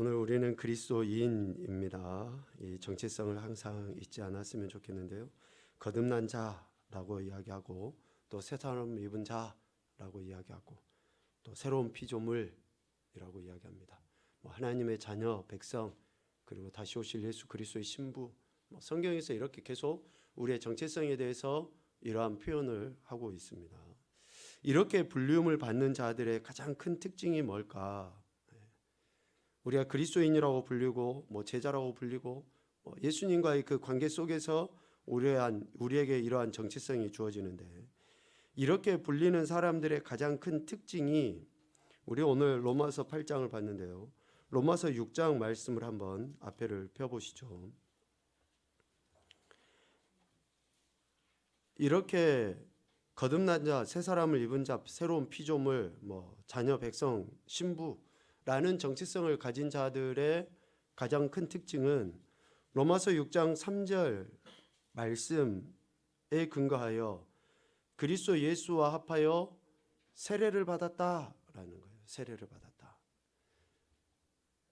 오늘 우리는 그리스도인입니다. 이 정체성을 항상 잊지 않았으면 좋겠는데요. 거듭난 자라고 이야기하고 또 새 사람 입은 자라고 이야기하고 또 새로운 피조물이라고 이야기합니다. 하나님의 자녀, 백성, 그리고 다시 오실 예수 그리스도의 신부, 성경에서 이렇게 계속 우리의 정체성에 대해서 이러한 표현을 하고 있습니다. 이렇게 불리움을 받는 자들의 가장 큰 특징이 뭘까? 우리가 그리스도인이라고 불리고 제자라고 불리고 예수님과의 그 관계 속에서 우리에게 이러한 정체성이 주어지는데, 이렇게 불리는 사람들의 가장 큰 특징이, 우리 오늘 로마서 8장을 봤는데요. 로마서 6장 말씀을 한번 앞에를 펴보시죠. 이렇게 거듭난 자, 새 사람을 입은 자, 새로운 피조물, 자녀, 백성, 신부라는 정체성을 가진 자들의 가장 큰 특징은 로마서 6장 3절 말씀에 근거하여 그리스도 예수와 합하여 세례를 받았다라는 거예요. 세례를 받았다.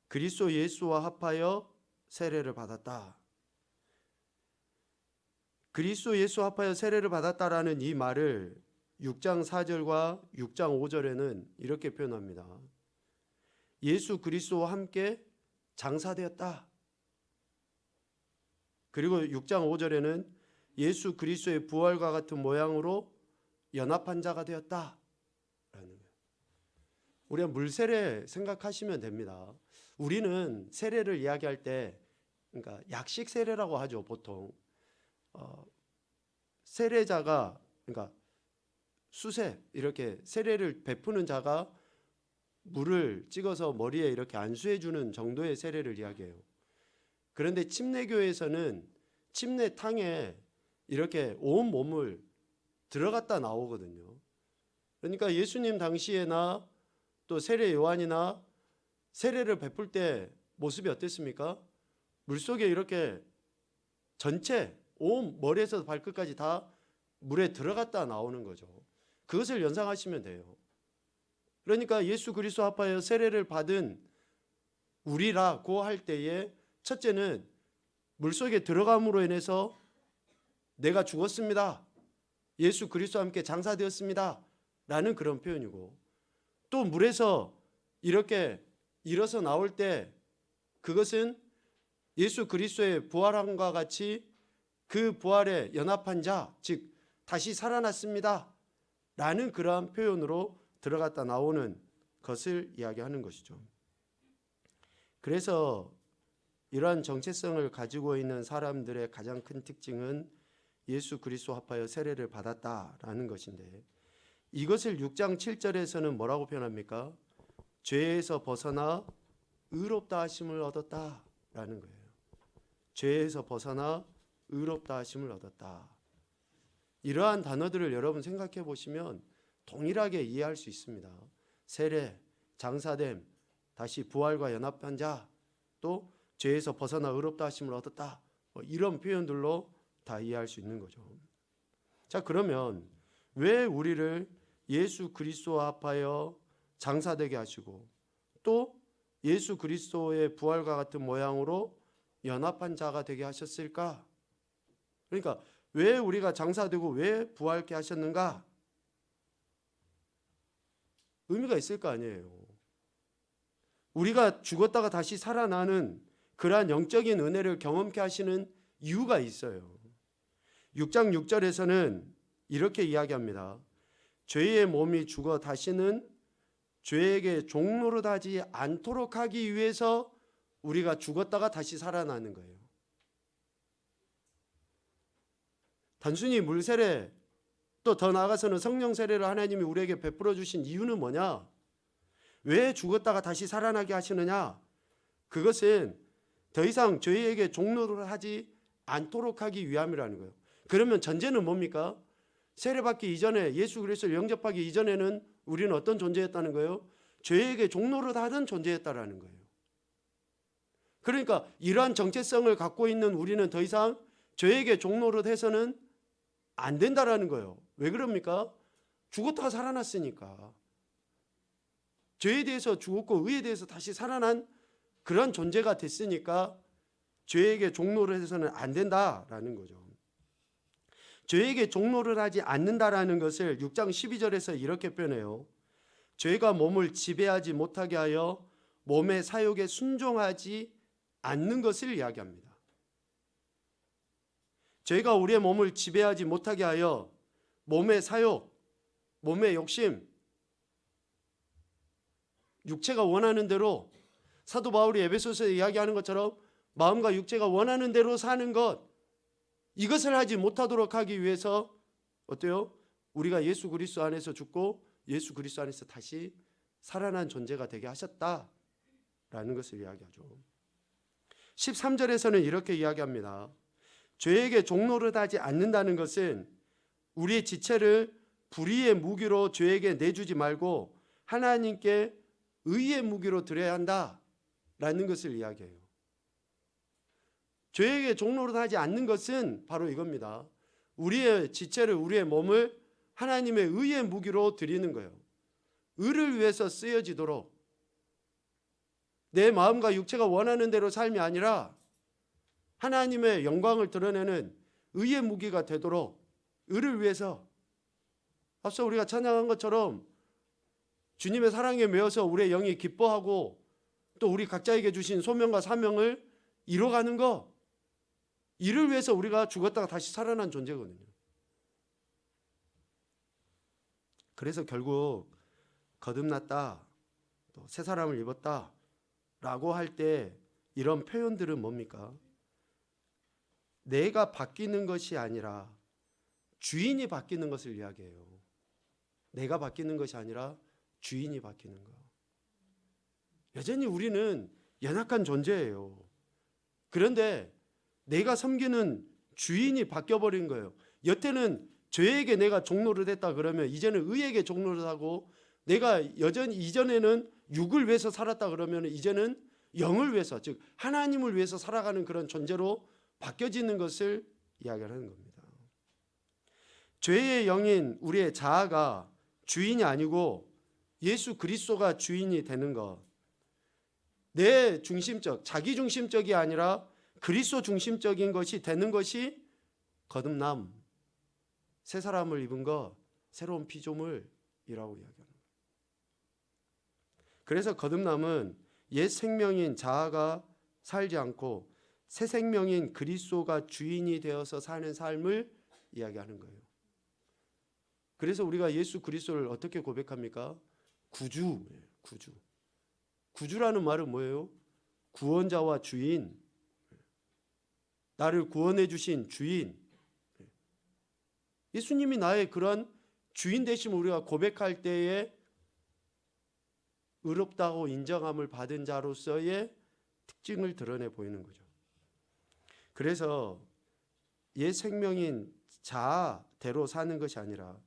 그리스도 예수와 합하여 세례를 받았다. 그리스도 예수와 합하여 세례를 받았다라는 이 말을 6장 4절과 6장 5절에는 이렇게 표현합니다. 예수 그리스도와 함께 장사되었다. 그리고 6장 5절에는 예수 그리스도의 부활과 같은 모양으로 연합한 자가 되었다 라는 거예요. 우리가 물세례 생각하시면 됩니다. 우리는 세례를 이야기할 때 그러니까 약식 세례라고 하죠. 보통 세례자가, 그러니까 수세, 이렇게 세례를 베푸는 자가 물을 찍어서 머리에 이렇게 안수해 주는 정도의 세례를 이야기해요. 그런데 침례교에서는 침례탕에 이렇게 온 몸을 들어갔다 나오거든요. 그러니까 예수님 당시에나 또 세례 요한이나 세례를 베풀 때 모습이 어땠습니까? 물속에 이렇게 전체 온 머리에서 발끝까지 다 물에 들어갔다 나오는 거죠. 그것을 연상하시면 돼요. 그러니까 예수 그리스도 합하여 세례를 받은 우리라고 할 때에 첫째는 물속에 들어감으로 인해서 내가 죽었습니다, 예수 그리스도와 함께 장사되었습니다 라는 그런 표현이고, 또 물에서 이렇게 일어서 나올 때 그것은 예수 그리스도의 부활함과 같이 그 부활에 연합한 자, 즉 다시 살아났습니다 라는 그러한 표현으로 들어갔다 나오는 것을 이야기하는 것이죠. 그래서 이러한 정체성을 가지고 있는 사람들의 가장 큰 특징은 예수 그리스도 합하여 세례를 받았다라는 것인데, 이것을 6장 7절에서는 뭐라고 표현합니까? 죄에서 벗어나 의롭다 하심을 얻었다라는 거예요. 죄에서 벗어나 의롭다 하심을 얻었다. 이러한 단어들을 여러분 생각해 보시면 동일하게 이해할 수 있습니다. 세례, 장사됨, 다시 부활과 연합한 자, 또 죄에서 벗어나 의롭다 하심을 얻었다, 이런 표현들로 다 이해할 수 있는 거죠. 자, 그러면 왜 우리를 예수 그리스도와 합하여 장사되게 하시고 또 예수 그리스도의 부활과 같은 모양으로 연합한 자가 되게 하셨을까? 그러니까 왜 우리가 장사되고 왜 부활케 하셨는가? 의미가 있을 거 아니에요. 우리가 죽었다가 다시 살아나는 그러한 영적인 은혜를 경험케 하시는 이유가 있어요. 6장 6절에서는 이렇게 이야기합니다. 죄의 몸이 죽어 다시는 죄에게 종노릇하지 않도록 하기 위해서 우리가 죽었다가 다시 살아나는 거예요. 단순히 물세례, 또 더 나아가서는 성령 세례를 하나님이 우리에게 베풀어 주신 이유는 뭐냐? 왜 죽었다가 다시 살아나게 하시느냐? 그것은 더 이상 죄에게 종노릇을 하지 않도록 하기 위함이라는 거예요. 그러면 전제는 뭡니까? 세례받기 이전에, 예수 그리스도를 영접하기 이전에는 우리는 어떤 존재였다는 거예요? 죄에게 종노릇 하던 존재였다라는 거예요. 그러니까 이러한 정체성을 갖고 있는 우리는 더 이상 죄에게 종노릇 해서는 안 된다라는 거예요. 왜 그럽니까? 죽었다가 살아났으니까. 죄에 대해서 죽었고 의에 대해서 다시 살아난 그런 존재가 됐으니까 죄에게 종로를 해서는 안 된다라는 거죠. 죄에게 종로를 하지 않는다라는 것을 6장 12절에서 이렇게 표현해요. 죄가 몸을 지배하지 못하게 하여 몸의 사욕에 순종하지 않는 것을 이야기합니다. 죄가 우리의 몸을 지배하지 못하게 하여 몸의 사욕, 몸의 욕심, 육체가 원하는 대로 사도 바울이 에베소서에 이야기하는 것처럼 마음과 육체가 원하는 대로 사는 것, 이것을 하지 못하도록 하기 위해서 어때요? 우리가 예수 그리스도 안에서 죽고 예수 그리스도 안에서 다시 살아난 존재가 되게 하셨다라는 것을 이야기하죠. 13절에서는 이렇게 이야기합니다. 죄에게 종노릇하지 않는다는 것은 우리의 지체를 불의의 무기로 죄에게 내주지 말고 하나님께 의의 무기로 드려야 한다라는 것을 이야기해요. 죄에게 종노릇하지 않는 것은 바로 이겁니다. 우리의 지체를, 우리의 몸을 하나님의 의의 무기로 드리는 거예요. 의를 위해서 쓰여지도록, 내 마음과 육체가 원하는 대로 삶이 아니라 하나님의 영광을 드러내는 의의 무기가 되도록 의를 위해서, 앞서 우리가 찬양한 것처럼 주님의 사랑에 매여서 우리의 영이 기뻐하고 또 우리 각자에게 주신 소명과 사명을 이뤄가는 것, 이를 위해서 우리가 죽었다가 다시 살아난 존재거든요. 그래서 결국 거듭났다, 또 새 사람을 입었다 라고 할 때 이런 표현들은 뭡니까? 내가 바뀌는 것이 아니라 주인이 바뀌는 것을 이야기해요. 내가 바뀌는 것이 아니라 주인이 바뀌는 것. 여전히 우리는 연약한 존재예요. 그런데 내가 섬기는 주인이 바뀌어버린 거예요. 여태는 죄에게 내가 종노릇 했다 그러면 이제는 의에게 종노릇 하고, 내가 여전히 이전에는 육을 위해서 살았다 그러면 이제는 영을 위해서, 즉 하나님을 위해서 살아가는 그런 존재로 바뀌어지는 것을 이야기하는 겁니다. 죄의 영인 우리의 자아가 주인이 아니고 예수 그리스도가 주인이 되는 것, 내 중심적, 자기 중심적이 아니라 그리스도 중심적인 것이 되는 것이 거듭남, 새 사람을 입은 것, 새로운 피조물이라고 이야기합니다. 그래서 거듭남은 옛 생명인 자아가 살지 않고 새 생명인 그리스도가 주인이 되어서 사는 삶을 이야기하는 거예요. 그래서 우리가 예수 그리스도를 어떻게 고백합니까? 구주. 구주라는 말은 뭐예요? 구원자와 주인, 나를 구원해 주신 주인. 예수님이 나의 그런 주인 되심을 우리가 고백할 때에 의롭다고 인정함을 받은 자로서의 특징을 드러내 보이는 거죠. 그래서 옛 생명인 자아대로 사는 것이 아니라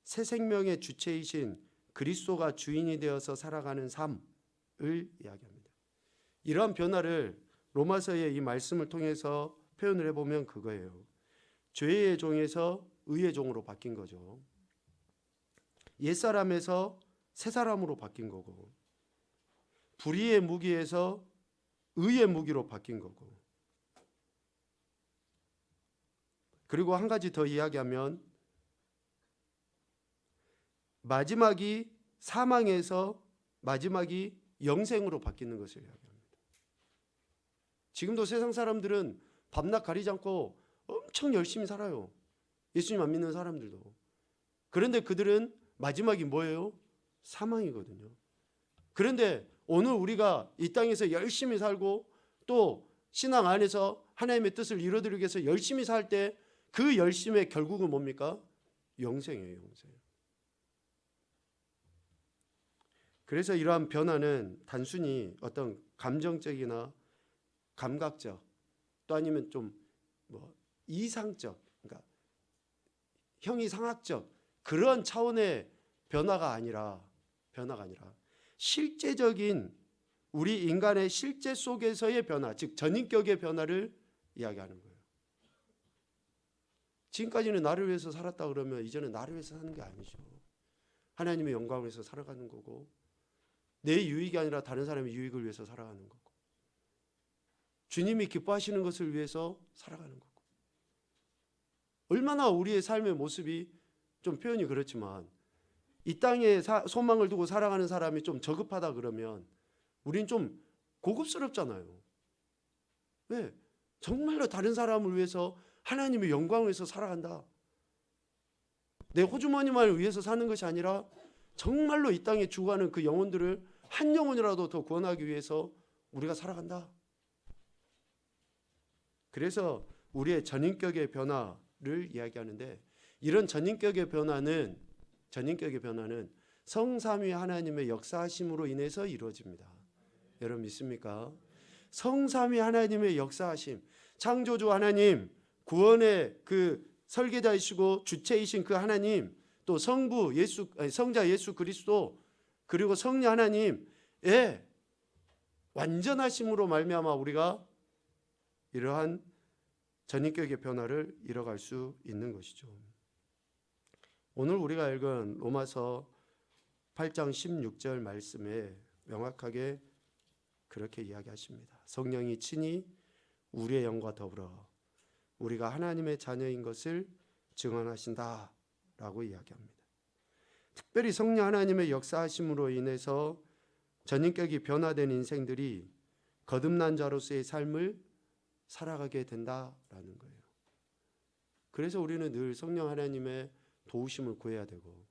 새 생명의 주체이신 그리스도가 주인이 되어서 살아가는 삶을 이야기합니다. 이러한 변화를 로마서의 이 말씀을 통해서 표현을 해보면 그거예요. 죄의 종에서 의의 종으로 바뀐 거죠. 옛사람에서 새 사람으로 바뀐 거고, 불의의 무기에서 의의 무기로 바뀐 거고, 그리고 한 가지 더 이야기하면 마지막이 사망에서 마지막이 영생으로 바뀌는 것을 이야기합니다. 지금도 세상 사람들은 밤낮 가리지 않고 엄청 열심히 살아요. 예수님 안 믿는 사람들도. 그런데 그들은 마지막이 뭐예요? 사망이거든요. 그런데 오늘 우리가 이 땅에서 열심히 살고 또 신앙 안에서 하나님의 뜻을 이루어드리기 위해서 열심히 살 때 그 열심의 결국은 뭡니까? 영생이에요, 영생. 그래서 이러한 변화는 단순히 어떤 감정적이나 감각적, 또 아니면 좀 이상적, 그러니까 형이상학적 그런 차원의 변화가 아니라 실제적인 우리 인간의 실제 속에서의 변화, 즉 전인격의 변화를 이야기하는 거예요. 지금까지는 나를 위해서 살았다 그러면 이제는 나를 위해서 사는 게 아니죠. 하나님의 영광을 위해서 살아가는 거고, 내 유익이 아니라 다른 사람의 유익을 위해서 살아가는 거고, 주님이 기뻐하시는 것을 위해서 살아가는 거고, 얼마나 우리의 삶의 모습이 좀 표현이 그렇지만 이 땅에 소망을 두고 살아가는 사람이 좀 저급하다 그러면 우린 좀 고급스럽잖아요. 왜? 정말로 다른 사람을 위해서 하나님의 영광을 위해서 살아간다. 내 호주머니만을 위해서 사는 것이 아니라 정말로 이 땅에 죽어가는 그 영혼들을 한 영혼이라도 더 구원하기 위해서 우리가 살아간다. 그래서 우리의 전인격의 변화를 이야기하는데, 이런 전인격의 변화는 성삼위 하나님의 역사하심으로 인해서 이루어집니다. 여러분 믿습니까? 성삼위 하나님의 역사하심, 창조주 하나님, 구원의 그 설계자이시고 주체이신 그 하나님, 또 성자 예수 그리스도, 그리고 성령 하나님의 완전하심으로 말미암아 우리가 이러한 전인격의 변화를 이뤄갈 수 있는 것이죠. 오늘 우리가 읽은 로마서 8장 16절 말씀에 명확하게 그렇게 이야기하십니다. 성령이 친히 우리의 영과 더불어 우리가 하나님의 자녀인 것을 증언하신다라고 이야기합니다. 특별히 성령 하나님의 역사하심으로 인해서 전인격이 변화된 인생들이 거듭난 자로서의 삶을 살아가게 된다라는 거예요. 그래서 우리는 늘 성령 하나님의 도우심을 구해야 되고,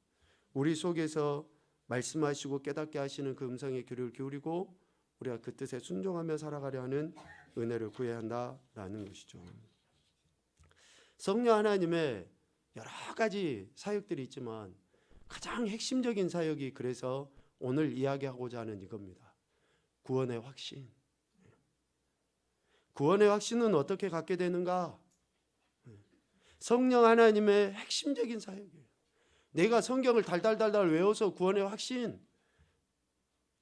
우리 속에서 말씀하시고 깨닫게 하시는 그 음성의 귀를 기울이고 우리가 그 뜻에 순종하며 살아가려 하는 은혜를 구해야 한다라는 것이죠. 성령 하나님의 여러 가지 사역들이 있지만 가장 핵심적인 사역이 그래서 오늘 이야기하고자 하는 이겁니다. 구원의 확신. 구원의 확신은 어떻게 갖게 되는가? 성령 하나님의 핵심적인 사역이에요. 내가 성경을 달달달달 외워서 구원의 확신,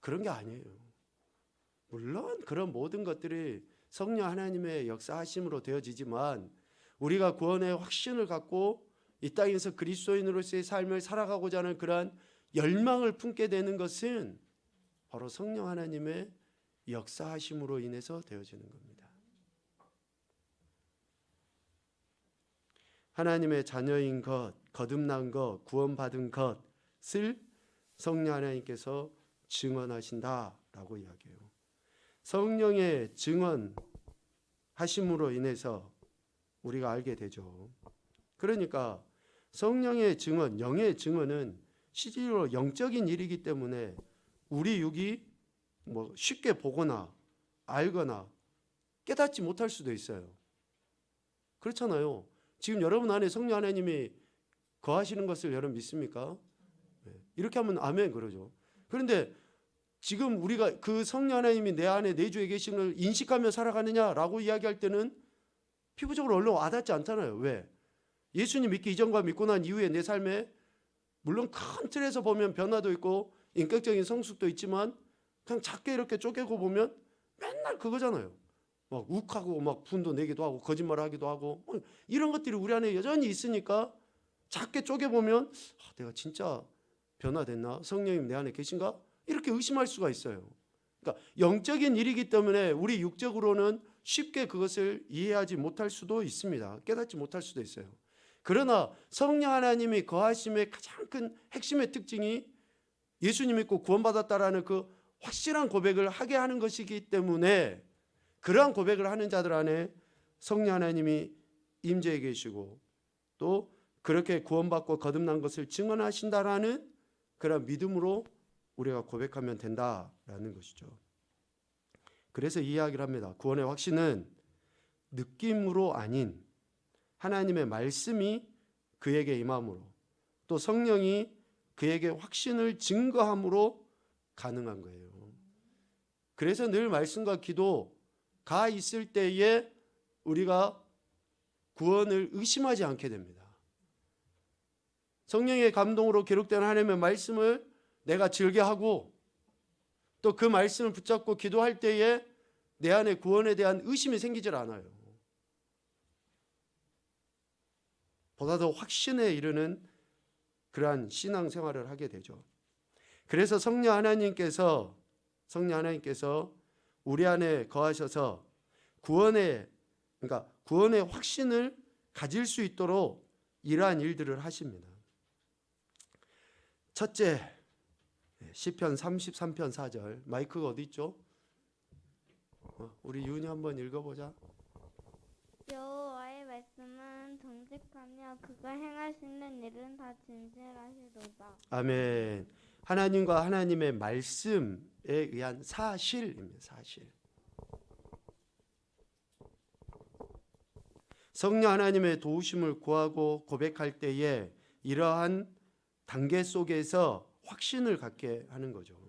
그런 게 아니에요. 물론 그런 모든 것들이 성령 하나님의 역사하심으로 되어지지만, 우리가 구원의 확신을 갖고 이 땅에서 그리스도인으로서의 삶을 살아가고자 하는 그러한 열망을 품게 되는 것은 바로 성령 하나님의 역사하심으로 인해서 되어지는 겁니다. 하나님의 자녀인 것, 거듭난 것, 구원받은 것을 성령 하나님께서 증언하신다라고 이야기해요. 성령의 증언하심으로 인해서 우리가 알게 되죠. 그러니까 성령의 증언, 영의 증언은 실제로 영적인 일이기 때문에 우리 육이 뭐 쉽게 보거나 알거나 깨닫지 못할 수도 있어요. 그렇잖아요. 지금 여러분 안에 성령 하나님이 거하시는 것을 여러분 믿습니까? 이렇게 하면 아멘 그러죠. 그런데 지금 우리가 그 성령 하나님이 내 안에 내주에 계신 걸 인식하며 살아가느냐라고 이야기할 때는 피부적으로 얼른 와닿지 않잖아요. 왜? 예수님 믿기 이전과 믿고 난 이후에 내 삶에 물론 큰 틀에서 보면 변화도 있고 인격적인 성숙도 있지만 그냥 작게 이렇게 쪼개고 보면 맨날 그거잖아요. 막 욱하고 막 분도 내기도 하고 거짓말하기도 하고 이런 것들이 우리 안에 여전히 있으니까 작게 쪼개보면 내가 진짜 변화됐나? 성령님 내 안에 계신가? 이렇게 의심할 수가 있어요. 그러니까 영적인 일이기 때문에 우리 육적으로는 쉽게 그것을 이해하지 못할 수도 있습니다. 깨닫지 못할 수도 있어요. 그러나 성령 하나님이 거하심의 가장 큰 핵심의 특징이 예수님 믿고 구원받았다라는 그 확실한 고백을 하게 하는 것이기 때문에 그러한 고백을 하는 자들 안에 성령 하나님이 임재해 계시고 또 그렇게 구원받고 거듭난 것을 증언하신다라는 그런 믿음으로 우리가 고백하면 된다라는 것이죠. 그래서 이 이야기를 합니다. 구원의 확신은 느낌으로 아닌 하나님의 말씀이 그에게 임함으로 또 성령이 그에게 확신을 증거함으로 가능한 거예요. 그래서 늘 말씀과 기도가 있을 때에 우리가 구원을 의심하지 않게 됩니다. 성령의 감동으로 기록된 하나님의 말씀을 내가 즐겨하고 또 그 말씀을 붙잡고 기도할 때에 내 안에 구원에 대한 의심이 생기질 않아요. 보다 더 확신에 이르는 그러한 신앙생활을 하게 되죠. 그래서 성령 하나님께서 우리 안에 거하셔서 그러니까 구원의 확신을 가질 수 있도록 이러한 일들을 하십니다. 첫째, 시편 33편 4절. 마이크가 어디 있죠? 우리 윤이 한번 읽어보자. 여호와의 말씀은 정직하며 그가 행하시는 일은 다 진실하시도다. 아멘. 하나님과 하나님의 말씀에 의한 사실입니다. 사실. 성령 하나님의 도우심을 구하고 고백할 때에 이러한 단계 속에서 확신을 갖게 하는 거죠.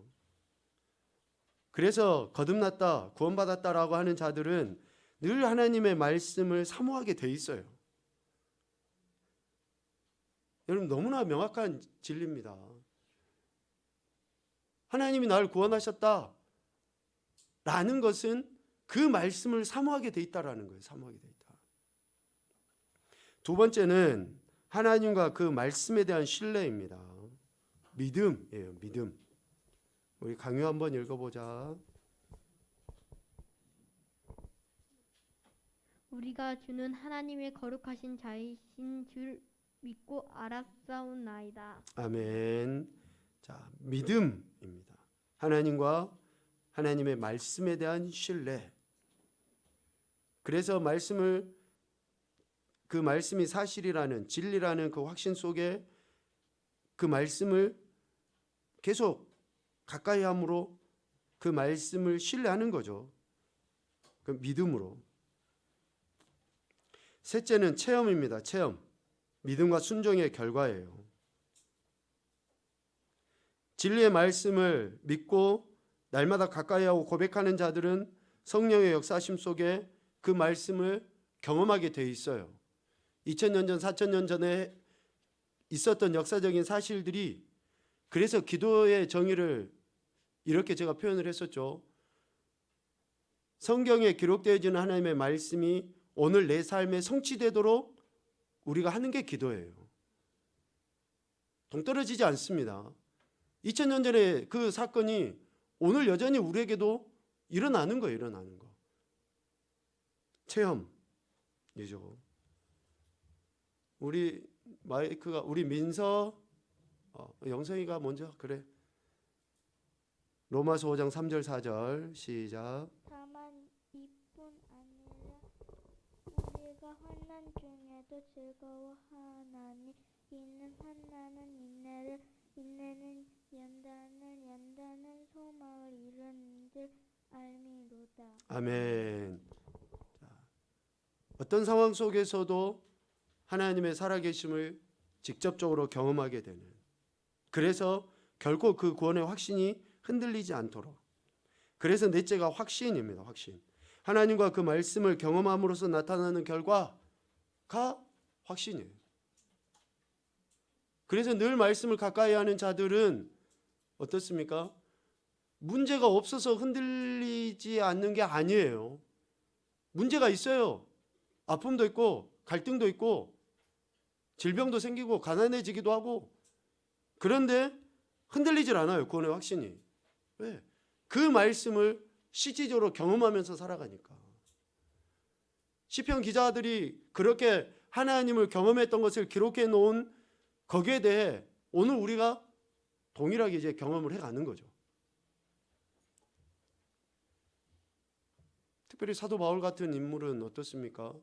그래서 거듭났다, 구원받았다라고 하는 자들은 늘 하나님의 말씀을 사모하게 돼 있어요. 여러분, 너무나 명확한 진리입니다. 하나님이 나를 구원하셨다 라는 것은 그 말씀을 사모하게 돼 있다라는 거예요. 사모하게 돼 있다. 두 번째는 하나님과 그 말씀에 대한 신뢰입니다. 믿음이에요. 믿음. 우리 강요 한번 읽어보자. 우리가 주는 하나님의 거룩하신 자이신 줄 믿고 알았사옵나이다. 아멘. 자, 믿음입니다. 하나님과 하나님의 말씀에 대한 신뢰. 그래서 그 말씀이 사실이라는, 진리라는 그 확신 속에 그 말씀을 계속 가까이 함으로 그 말씀을 신뢰하는 거죠. 그 믿음으로. 셋째는 체험입니다. 체험. 믿음과 순종의 결과예요. 진리의 말씀을 믿고 날마다 가까이 하고 고백하는 자들은 성령의 역사심 속에 그 말씀을 경험하게 돼 있어요. 2000년 전, 4000년 전에 있었던 역사적인 사실들이, 그래서 기도의 정의를 이렇게 제가 표현을 했었죠. 성경에 기록되어지는 하나님의 말씀이 오늘 내 삶에 성취되도록 우리가 하는 게 기도예요. 동떨어지지 않습니다. 2000년 전에 그 사건이 오늘 여전히 우리에게도 일어나는 거예요. 일어나는 거. 체험이죠. 우리 마이크가, 우리 민서, 영성이가 먼저, 그래. 로마서 5장 3절 4절 시작. 다만 이뿐 아니라 우리가 환난 중에도 즐거워하나니 이는 환난은 인내를, 인내는 연단을, 연단은 소망을 이루는 줄 알미로다. 아멘. 자, 어떤 상황 속에서도 하나님의 살아계심을 직접적으로 경험하게 되는, 그래서 결코 그 구원의 확신이 흔들리지 않도록. 그래서 넷째가 확신입니다. 확신. 하나님과 그 말씀을 경험함으로써 나타나는 결과가 확신이에요. 그래서 늘 말씀을 가까이 하는 자들은 어떻습니까? 문제가 없어서 흔들리지 않는 게 아니에요. 문제가 있어요. 아픔도 있고 갈등도 있고 질병도 생기고 가난해지기도 하고, 그런데 흔들리질 않아요. 구원의 확신이. 왜? 그 말씀을 실질적으로 경험하면서 살아가니까. 시편 기자들이 그렇게 하나님을 경험했던 것을 기록해 놓은 거기에 대해 오늘 우리가 동일하게 이제 경험을 해가는 거죠. 특별히 사도 바울 같은 인물은 어떻습니까?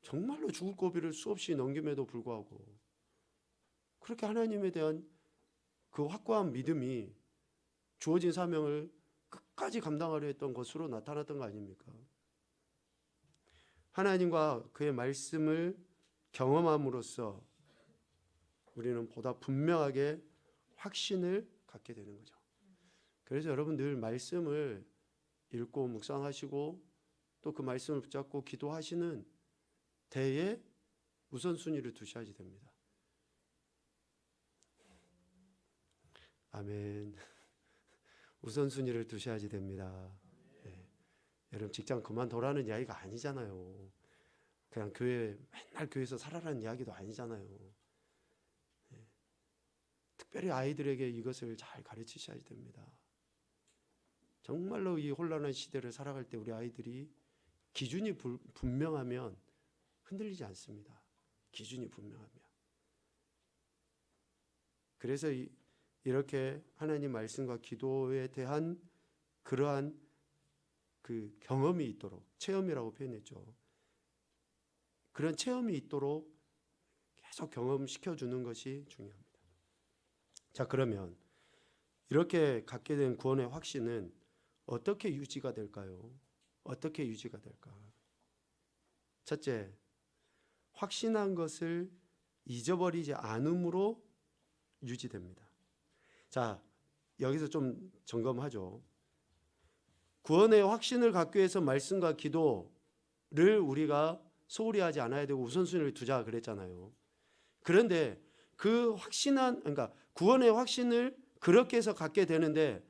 정말로 죽을 고비를 수없이 넘김에도 불구하고 그렇게 하나님에 대한 그 확고한 믿음이 주어진 사명을 끝까지 감당하려 했던 것으로 나타났던 거 아닙니까? 하나님과 그의 말씀을 경험함으로써 우리는 보다 분명하게 확신을 갖게 되는 거죠. 그래서 여러분 늘 말씀을 읽고 묵상하시고 또 그 말씀을 붙잡고 기도하시는 대에 우선순위를 두셔야지 됩니다. 아멘. 우선순위를 두셔야지 됩니다. 네. 여러분 직장 그만둬라는 이야기가 아니잖아요. 그냥 맨날 교회에서 살아라는 이야기도 아니잖아요. 네. 특별히 아이들에게 이것을 잘 가르치셔야 됩니다. 정말로 이 혼란한 시대를 살아갈 때 우리 아이들이 기준이 분명하면 흔들리지 않습니다. 기준이 분명하면. 그래서 이렇게 하나님 말씀과 기도에 대한 그러한 그 경험이 있도록, 체험이라고 표현했죠. 그런 체험이 있도록 계속 경험시켜 주는 것이 중요합니다. 자, 그러면 이렇게 갖게 된 구원의 확신은 어떻게 유지가 될까요? 어떻게 유지가 될까? 첫째, 확신한 것을 잊어버리지 않음으로 유지됩니다. 자, 여기서 좀 점검하죠. 구원의 확신을 갖기 위해서 말씀과 기도를 우리가 소홀히 하지 않아야 되고 우선순위를 두자 그랬잖아요. 그런데 그 확신한, 그러니까 구원의 확신을 그렇게 해서 갖게 되는데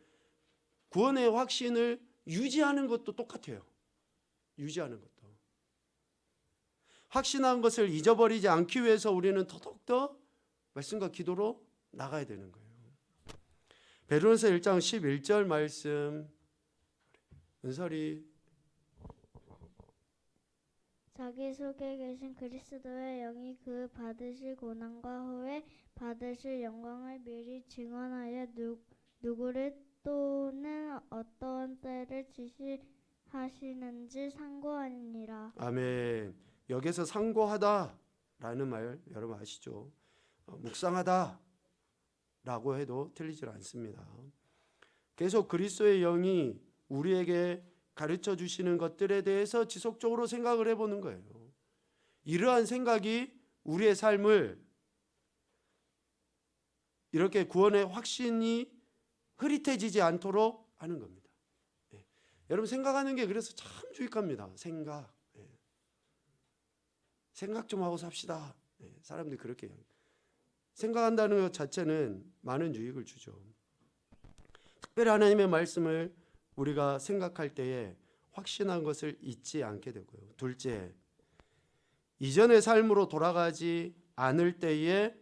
구원의 확신을 유지하는 것도 똑같아요. 유지하는 것도. 확신한 것을 잊어버리지 않기 위해서 우리는 더욱더 말씀과 기도로 나가야 되는 거예요. 베드로전서 1장 11절 말씀 은설이 자기 속에 계신 그리스도의 영이 그 받으실 고난과 후에 받으실 영광을 미리 증언하여 누구를 또는 어떠한 때를 지시하시는지 상고하니라. 아멘. 여기서 상고하다라는 말 여러분 아시죠? 묵상하다라고 해도 틀리질 않습니다. 계속 그리스도의 영이 우리에게 가르쳐 주시는 것들에 대해서 지속적으로 생각을 해보는 거예요. 이러한 생각이 우리의 삶을 이렇게 구원의 확신이 흐릿해지지 않도록 하는 겁니다. 예. 여러분 생각하는 게 그래서 참 유익합니다. 생각 좀 하고 삽시다. 예. 사람들이 그렇게 해요. 생각한다는 것 자체는 많은 유익을 주죠. 특별히 하나님의 말씀을 우리가 생각할 때에 확신한 것을 잊지 않게 되고요. 둘째, 이전의 삶으로 돌아가지 않을 때에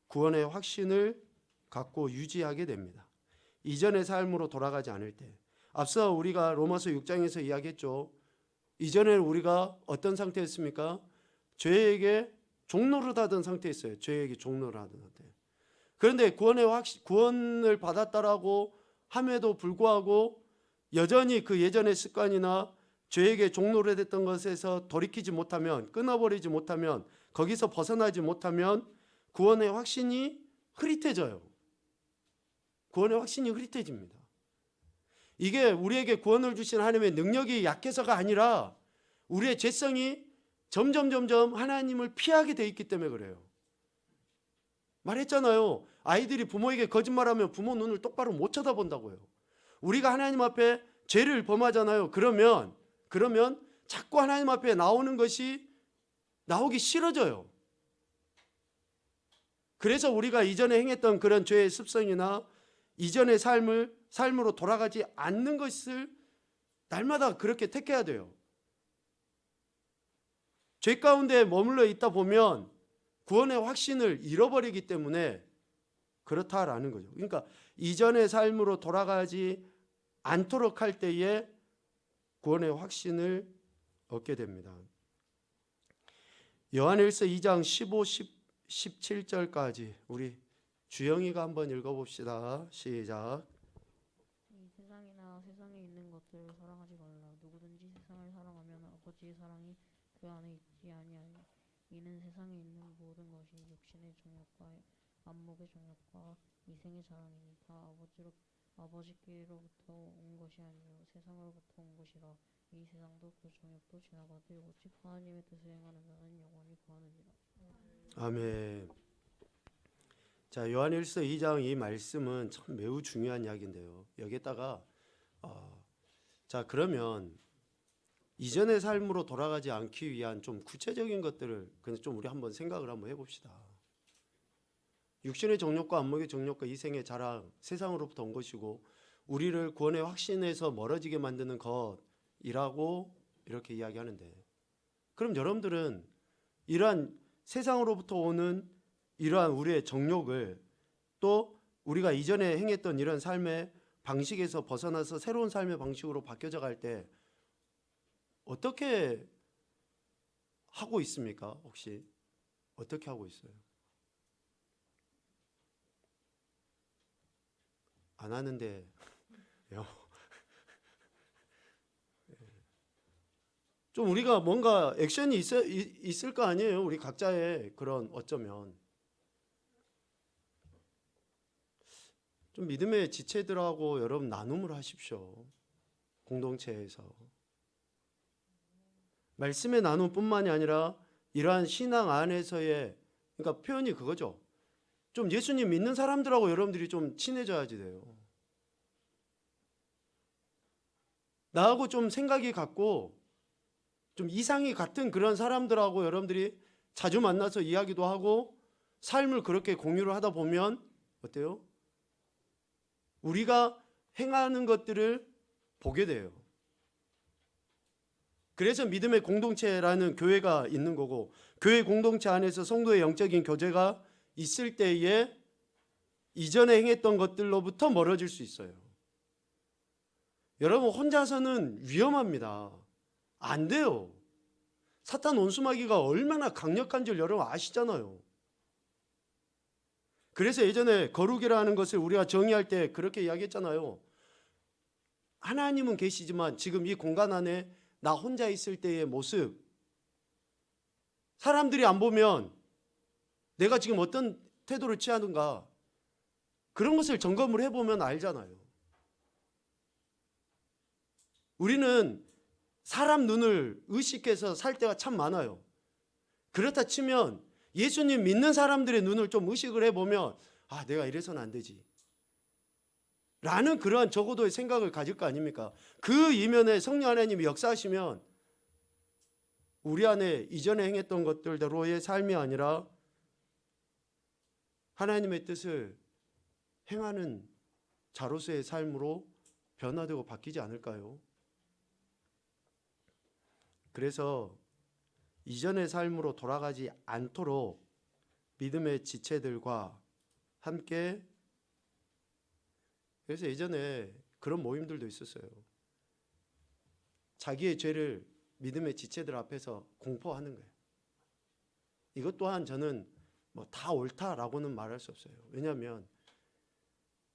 구원의 확신을 갖고 유지하게 됩니다. 이전의 삶으로 돌아가지 않을 때. 앞서 우리가 로마서 6장에서 이야기했죠. 이전에 우리가 어떤 상태였습니까? 죄에게 종노릇하던 상태였어요. 죄에게 종노릇하던 상태. 그런데 구원을 받았다라고 함에도 불구하고 여전히 그 예전의 습관이나 죄에게 종노릇했던 것에서 돌이키지 못하면, 끊어버리지 못하면, 거기서 벗어나지 못하면 구원의 확신이 흐릿해져요. 구원의 확신이 흐릿해집니다. 이게 우리에게 구원을 주신 하나님의 능력이 약해서가 아니라 우리의 죄성이 점점 하나님을 피하게 돼 있기 때문에 그래요. 말했잖아요. 아이들이 부모에게 거짓말하면 부모 눈을 똑바로 못 쳐다본다고요. 우리가 하나님 앞에 죄를 범하잖아요. 그러면 자꾸 하나님 앞에 나오는 것이 나오기 싫어져요. 그래서 우리가 이전에 행했던 그런 죄의 습성이나 이전의 삶으로 돌아가지 않는 것을 날마다 그렇게 택해야 돼요. 죄 가운데 머물러 있다 보면 구원의 확신을 잃어버리기 때문에 그렇다라는 거죠. 그러니까 이전의 삶으로 돌아가지 않도록 할 때에 구원의 확신을 얻게 됩니다. 요한일서 2장 15, 17절까지 우리 주영이가 한번 읽어봅시다. 시작. 이 세상이나 세상에 있는 것들을 사랑하지 말라. 누구든지 세상을 사랑하면 아버지의 사랑이 그 안에 있지 아니하니. 이는 세상에 있는 모든 것이 육신의 정욕과 안목의 정욕과 이생의 자랑이니 다 아버지께로부터 온 것이 아니요 세상으로부터 온 것이라. 이 세상도 그 정욕도 지나가되 오직 하나님의 뜻을 행하는 자는 영원히 거하느니라. 아멘. 자, 요한일서 2장 이 말씀은 참 매우 중요한 이야기인데요. 여기에다가 자, 그러면 이전의 삶으로 돌아가지 않기 위한 좀 구체적인 것들을 그냥 좀 우리 한번 생각을 한번 해봅시다. 육신의 정욕과 안목의 정욕과 이생의 자랑, 세상으로부터 온 것이고 우리를 구원의 확신에서 멀어지게 만드는 것이라고 이렇게 이야기하는데, 그럼 여러분들은 이러한 세상으로부터 오는 이러한 우리의 정욕을 또 우리가 이전에 행했던 이런 삶의 방식에서 벗어나서 새로운 삶의 방식으로 바뀌어져 갈 때 어떻게 하고 있습니까? 혹시 어떻게 하고 있어요? 안 하는데 좀 우리가 뭔가 액션이 있을 거 아니에요? 우리 각자의 그런 어쩌면 좀 믿음의 지체들하고 여러분 나눔을 하십시오. 공동체에서 말씀의 나눔뿐만이 아니라 이러한 신앙 안에서의 그러니까 표현이 그거죠. 좀 예수님 믿는 사람들하고 여러분들이 좀 친해져야지 돼요. 나하고 좀 생각이 같고 좀 이상이 같은 그런 사람들하고 여러분들이 자주 만나서 이야기도 하고 삶을 그렇게 공유를 하다 보면 어때요? 우리가 행하는 것들을 보게 돼요. 그래서 믿음의 공동체라는 교회가 있는 거고 교회 공동체 안에서 성도의 영적인 교제가 있을 때에 이전에 행했던 것들로부터 멀어질 수 있어요. 여러분 혼자서는 위험합니다. 안 돼요. 사탄 원수마귀가 얼마나 강력한 줄 여러분 아시잖아요. 그래서 예전에 거룩이라는 것을 우리가 정의할 때 그렇게 이야기했잖아요. 하나님은 계시지만 지금 이 공간 안에 나 혼자 있을 때의 모습 사람들이 안 보면 내가 지금 어떤 태도를 취하는가 그런 것을 점검을 해보면 알잖아요. 우리는 사람 눈을 의식해서 살 때가 참 많아요. 그렇다 치면 예수님 믿는 사람들의 눈을 좀 의식을 해보면 아 내가 이래서는 안 되지 라는 그러한 적어도의 생각을 가질 거 아닙니까? 그 이면에 성령 하나님이 역사하시면 우리 안에 이전에 행했던 것들대로의 삶이 아니라 하나님의 뜻을 행하는 자로서의 삶으로 변화되고 바뀌지 않을까요? 그래서 이전의 삶으로 돌아가지 않도록 믿음의 지체들과 함께 그래서 예전에 그런 모임들도 있었어요. 자기의 죄를 믿음의 지체들 앞에서 공포하는 거예요. 이것 또한 저는 뭐 다 옳다라고는 말할 수 없어요. 왜냐하면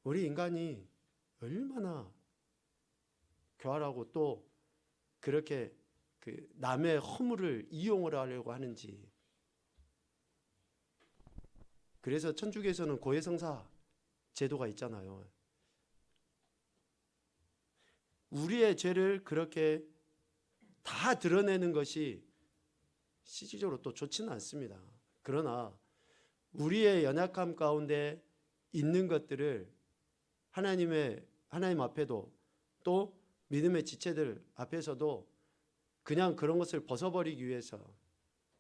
우리 인간이 얼마나 교활하고 또 그렇게 그 남의 허물을 이용을 하려고 하는지. 그래서 천주교에서는 고해성사 제도가 있잖아요. 우리의 죄를 그렇게 다 드러내는 것이 실질적으로 또 좋지는 않습니다. 그러나 우리의 연약함 가운데 있는 것들을 하나님 앞에도 또 믿음의 지체들 앞에서도 그냥 그런 것을 벗어버리기 위해서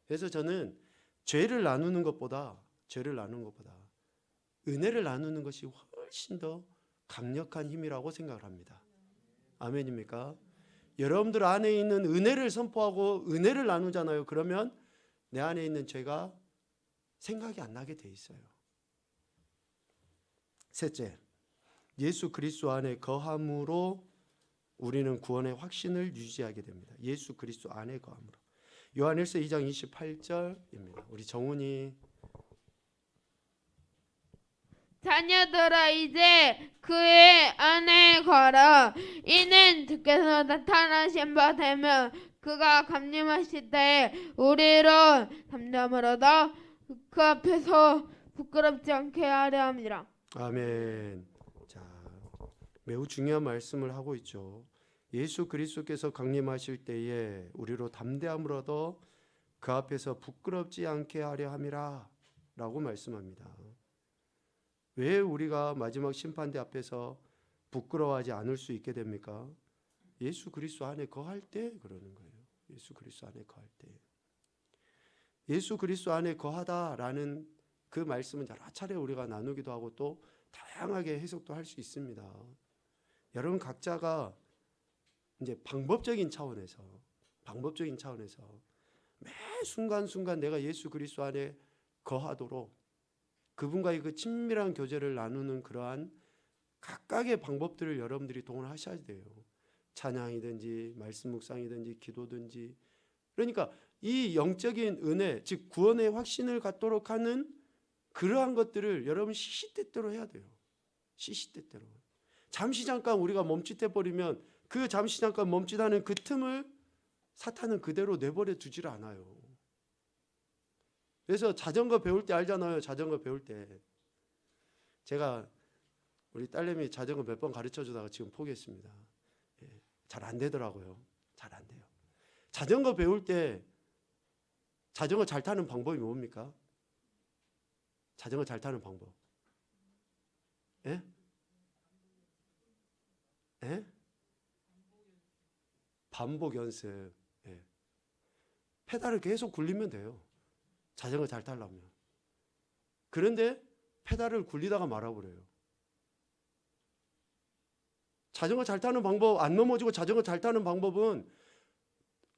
그래서 저는 죄를 나누는 것보다 은혜를 나누는 것이 훨씬 더 강력한 힘이라고 생각을 합니다. 아멘입니까? 여러분들 안에 있는 은혜를 선포하고 은혜를 나누잖아요. 그러면 내 안에 있는 죄가 생각이 안 나게 돼 있어요. 셋째, 예수 그리스도 안에 거함으로 우리는 구원의 확신을 유지하게 됩니다. 예수 그리스도 안에 거함으로. 요한일서 2장 28절입니다. 우리 정훈이 자녀들아 이제 그의 안에 거하라. 이는 주께서 나타나신 바 되면 그가 강림하실 때에 우리로 담대함을 얻어 그 앞에서 부끄럽지 않게 하려 함이라. 아멘. 자, 매우 중요한 말씀을 하고 있죠. 예수 그리스도께서 강림하실 때에 우리로 담대함을 얻어 그 앞에서 부끄럽지 않게 하려 함이라 라고 말씀합니다. 왜 우리가 마지막 심판대 앞에서 부끄러워하지 않을 수 있게 됩니까? 예수 그리스도 안에 거할 때 그러는 거예요. 예수 그리스도 안에 거할 때. 예수 그리스도 안에 거하다라는 그 말씀은 여러 차례 우리가 나누기도 하고 또 다양하게 해석도 할 수 있습니다. 여러분 각자가 이제 방법적인 차원에서 매 순간순간 내가 예수 그리스도 안에 거하도록 그분과의 그 친밀한 교제를 나누는 그러한 각각의 방법들을 여러분들이 동원하셔야 돼요. 찬양이든지 말씀 묵상이든지 기도든지, 그러니까 이 영적인 은혜, 즉 구원의 확신을 갖도록 하는 그러한 것들을 여러분 시시때때로 해야 돼요. 시시때때로. 잠시 잠깐 우리가 멈칫해 버리면 그 잠시 잠깐 멈칫하는 그 틈을 사탄은 그대로 내버려 두질 않아요. 그래서 자전거 배울 때 알잖아요. 자전거 배울 때 제가 우리 딸내미 자전거 몇 번 가르쳐 주다가 지금 포기했습니다. 잘 안 되더라고요. 잘 안 돼요. 자전거 배울 때 자전거 잘 타는 방법이 뭡니까? 자전거 잘 타는 방법. 예? 예? 반복 연습. 예. 페달을 계속 굴리면 돼요. 자전거 잘 타려면. 그런데 페달을 굴리다가 말아버려요. 자전거 잘 타는 방법, 안 넘어지고 자전거 잘 타는 방법은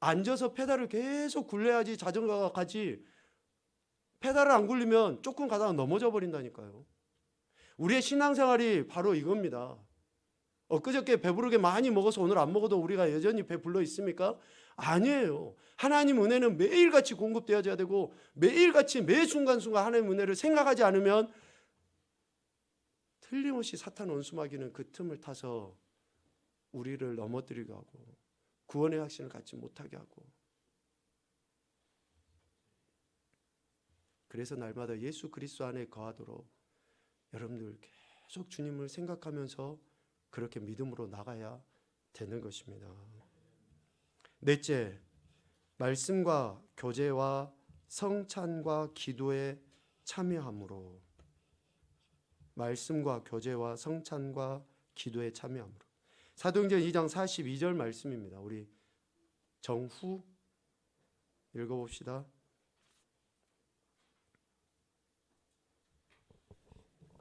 앉아서 페달을 계속 굴려야지 자전거가 가지. 페달을 안 굴리면 조금 가다가 넘어져 버린다니까요. 우리의 신앙생활이 바로 이겁니다. 엊그저께 배부르게 많이 먹어서 오늘 안 먹어도 우리가 여전히 배불러 있습니까? 아니에요. 하나님 은혜는 매일같이 공급되어져야 되고 매일같이 매 순간순간 하나님 은혜를 생각하지 않으면 틀림없이 사탄 원수마귀는 그 틈을 타서 우리를 넘어뜨리게 하고 구원의 확신을 갖지 못하게 하고, 그래서 날마다 예수 그리스도 안에 거하도록 여러분들 계속 주님을 생각하면서 그렇게 믿음으로 나가야 되는 것입니다. 넷째, 말씀과 교제와 성찬과 기도에 참여함으로. 말씀과 교제와 성찬과 기도에 참여함으로. 사도행전 2장 42절 말씀입니다. 우리 정후 읽어봅시다.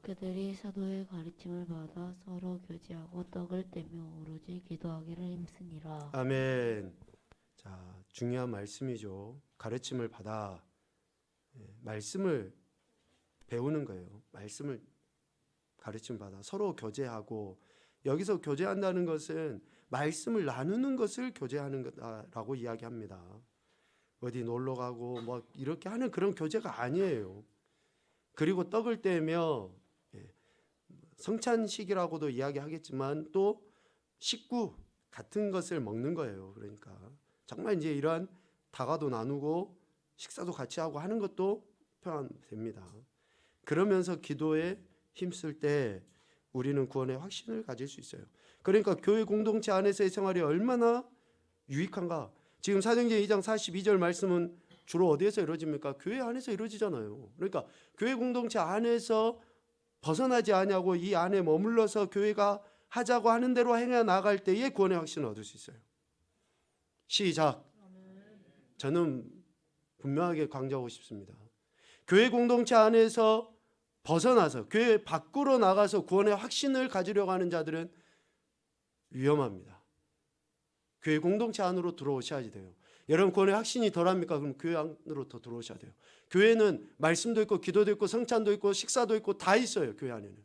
그들이 사도의 가르침을 받아 서로 교제하고 떡을 떼며 오로지 기도하기를 힘쓰니라. 아멘. 자, 중요한 말씀이죠. 가르침을 받아 말씀을 배우는 거예요. 말씀을 가르침 받아 서로 교제하고, 여기서 교제한다는 것은 말씀을 나누는 것을 교제하는 거다라고 이야기합니다. 어디 놀러 가고 뭐 이렇게 하는 그런 교제가 아니에요. 그리고 떡을 떼며 성찬식이라고도 이야기하겠지만 또 식구 같은 것을 먹는 거예요. 그러니까 정말 이제 이러한 다가도 나누고 식사도 같이 하고 하는 것도 표현됩니다. 그러면서 기도에 힘쓸 때 우리는 구원의 확신을 가질 수 있어요. 그러니까 교회 공동체 안에서의 생활이 얼마나 유익한가. 지금 사도행전 2장 42절 말씀은 주로 어디에서 이루어집니까? 교회 안에서 이루어지잖아요. 그러니까 교회 공동체 안에서 벗어나지 아니하고 이 안에 머물러서 교회가 하자고 하는 대로 행해 나갈 때에 구원의 확신을 얻을 수 있어요. 시작. 저는 분명하게 강조하고 싶습니다. 교회 공동체 안에서 벗어나서 교회 밖으로 나가서 구원의 확신을 가지려고 하는 자들은 위험합니다. 교회 공동체 안으로 들어오셔야지 돼요. 여러분 구원의 확신이 덜합니까? 그럼 교회 안으로 더 들어오셔야 돼요. 교회는 말씀도 있고 기도도 있고 성찬도 있고 식사도 있고 다 있어요. 교회 안에는.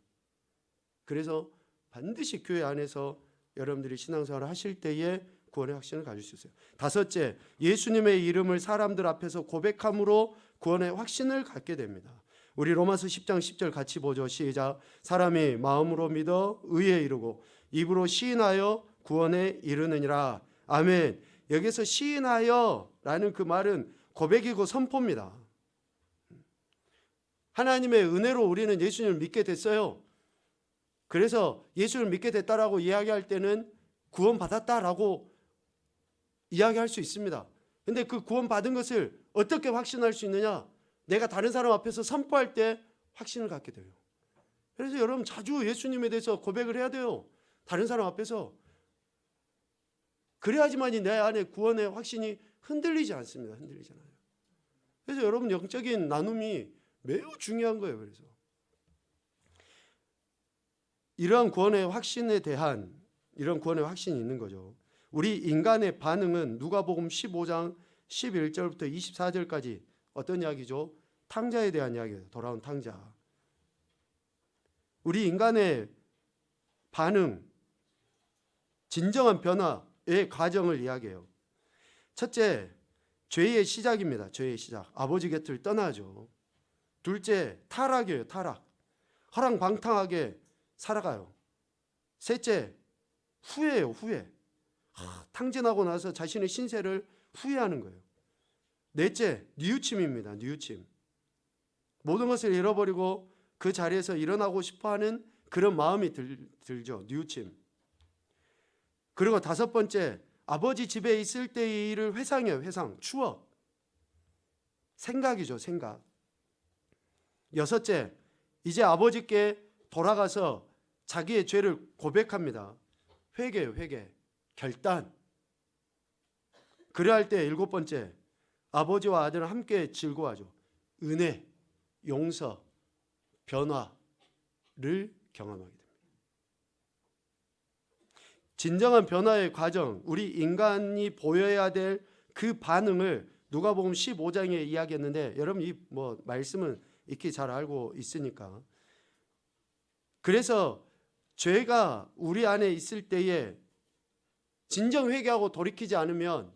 그래서 반드시 교회 안에서 여러분들이 신앙생활을 하실 때에 구원의 확신을 가질 수 있어요. 다섯째, 예수님의 이름을 사람들 앞에서 고백함으로 구원의 확신을 갖게 됩니다. 우리 로마서 10장 10절 같이 보죠. 시작. 사람이 마음으로 믿어 의에 이르고 입으로 시인하여 구원에 이르느니라. 아멘. 여기서 시인하여라는 그 말은 고백이고 선포입니다. 하나님의 은혜로 우리는 예수님을 믿게 됐어요. 그래서 예수를 믿게 됐다라고 이야기할 때는 구원받았다라고 이야기할 수 있습니다. 근데 그 구원받은 것을 어떻게 확신할 수 있느냐? 내가 다른 사람 앞에서 선포할 때 확신을 갖게 돼요. 그래서 여러분 자주 예수님에 대해서 고백을 해야 돼요. 다른 사람 앞에서. 그래야지만이 내 안에 구원의 확신이 흔들리지 않습니다. 흔들리지 않아요. 그래서 여러분 영적인 나눔이 매우 중요한 거예요. 그래서 이러한 구원의 확신에 대한 이런 구원의 확신이 있는 거죠. 우리 인간의 반응은 누가복음 15장 11절부터 24절까지 어떤 이야기죠? 탕자에 대한 이야기예요. 돌아온 탕자. 우리 인간의 반응, 진정한 변화의 과정을 이야기해요. 첫째, 죄의 시작입니다. 죄의 시작. 아버지 곁을 떠나죠. 둘째, 타락이에요. 타락. 허랑방탕하게 살아가요. 셋째, 후회예요. 후회. 탕진하고 나서 자신의 신세를 후회하는 거예요. 넷째, 뉘우침입니다. 뉘우침. 모든 것을 잃어버리고 그 자리에서 일어나고 싶어하는 그런 마음이 들죠. 뉘우침. 그리고 다섯 번째, 아버지 집에 있을 때의 일을 회상해요. 회상. 추억. 생각이죠. 생각. 여섯째, 이제 아버지께 돌아가서 자기의 죄를 고백합니다. 회개예요. 회개. 결단. 그래야 할 때 일곱 번째, 아버지와 아들은 함께 즐거워하죠. 은혜, 용서, 변화를 경험하게 됩니다. 진정한 변화의 과정, 우리 인간이 보여야 될 그 반응을 누가복음 15장에 이야기했는데, 여러분 이 말씀은 익히 잘 알고 있으니까. 그래서 죄가 우리 안에 있을 때에 진정 회개하고 돌이키지 않으면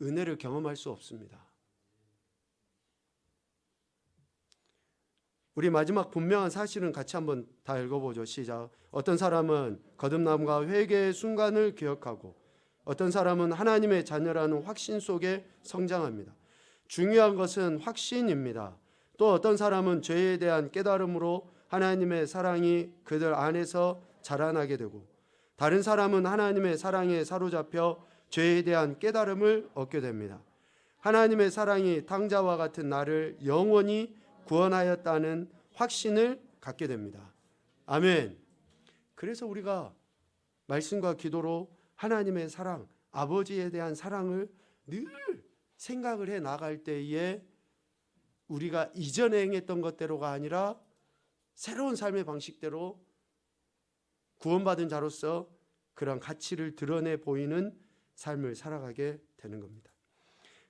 은혜를 경험할 수 없습니다. 우리 마지막 분명한 사실은 같이 한번 다 읽어보죠. 시작. 어떤 사람은 거듭남과 회개의 순간을 기억하고 어떤 사람은 하나님의 자녀라는 확신 속에 성장합니다. 중요한 것은 확신입니다. 또 어떤 사람은 죄에 대한 깨달음으로 하나님의 사랑이 그들 안에서 자라나게 되고, 다른 사람은 하나님의 사랑에 사로잡혀 죄에 대한 깨달음을 얻게 됩니다. 하나님의 사랑이 탕자와 같은 나를 영원히 구원하였다는 확신을 갖게 됩니다. 아멘. 그래서 우리가 말씀과 기도로 하나님의 사랑, 아버지에 대한 사랑을 늘 생각을 해 나갈 때에 우리가 이전에 행했던 것대로가 아니라 새로운 삶의 방식대로 구원받은 자로서 그런 가치를 드러내 보이는 삶을 살아가게 되는 겁니다.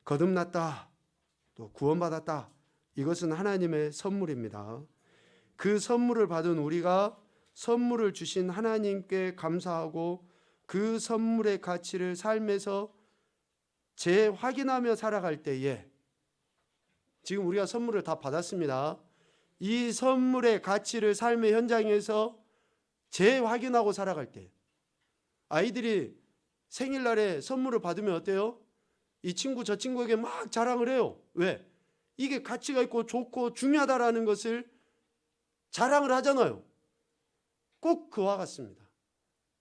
거듭났다, 또 구원받았다, 이것은 하나님의 선물입니다. 그 선물을 받은 우리가 선물을 주신 하나님께 감사하고 그 선물의 가치를 삶에서 재확인하며 살아갈 때에, 지금 우리가 선물을 다 받았습니다. 이 선물의 가치를 삶의 현장에서 재확인하고 살아갈 때, 아이들이 생일날에 선물을 받으면 어때요? 이 친구 저 친구에게 막 자랑을 해요. 왜? 이게 가치가 있고 좋고 중요하다라는 것을 자랑을 하잖아요. 꼭 그와 같습니다.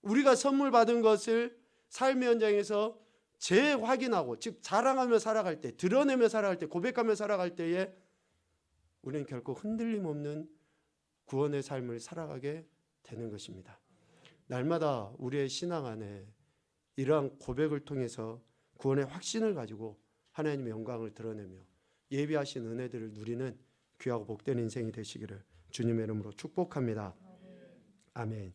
우리가 선물 받은 것을 삶의 현장에서 재확인하고, 즉 자랑하며 살아갈 때, 드러내며 살아갈 때, 고백하며 살아갈 때에 우리는 결코 흔들림 없는 구원의 삶을 살아가게 되는 것입니다. 날마다 우리의 신앙 안에 이러한 고백을 통해서 구원의 확신을 가지고 하나님의 영광을 드러내며 예비하신 은혜들을 누리는 귀하고 복된 인생이 되시기를 주님의 이름으로 축복합니다. 아멘.